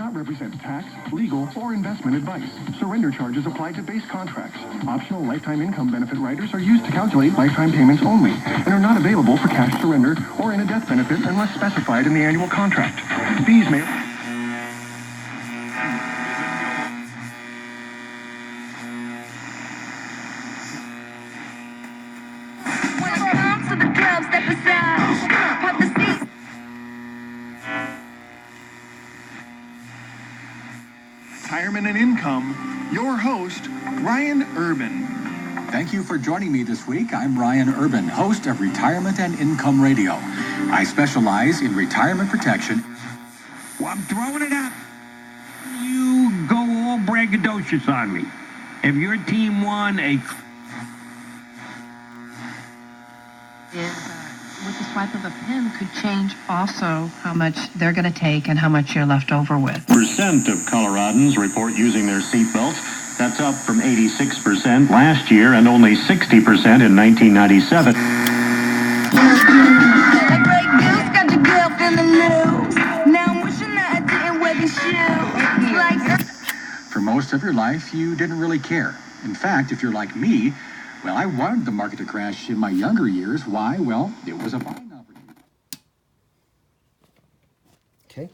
not represent tax, legal, or investment advice. Surrender charges apply to base contracts. Optional lifetime income benefit riders are used to calculate lifetime payments only and are not available for cash surrender or in a death benefit unless specified in the annual contract. These may... Retirement and Income, your host, Ryan Urban. Thank you for joining me this week. I'm Ryan Urban, host of Retirement and Income Radio. I specialize in retirement protection. Well, I'm throwing it out. You go all braggadocious on me. If your team won a... With the swipe of a pen could change also how much they're going to take and how much you're left over with. Percent of Coloradans report using their seatbelts. That's up from 86% last year and only 60% in 1997. For most of your life, you didn't really care. In fact, if you're like me, well, I wanted the market to crash in my younger years. Why? Well, it was a buying opportunity. Okay.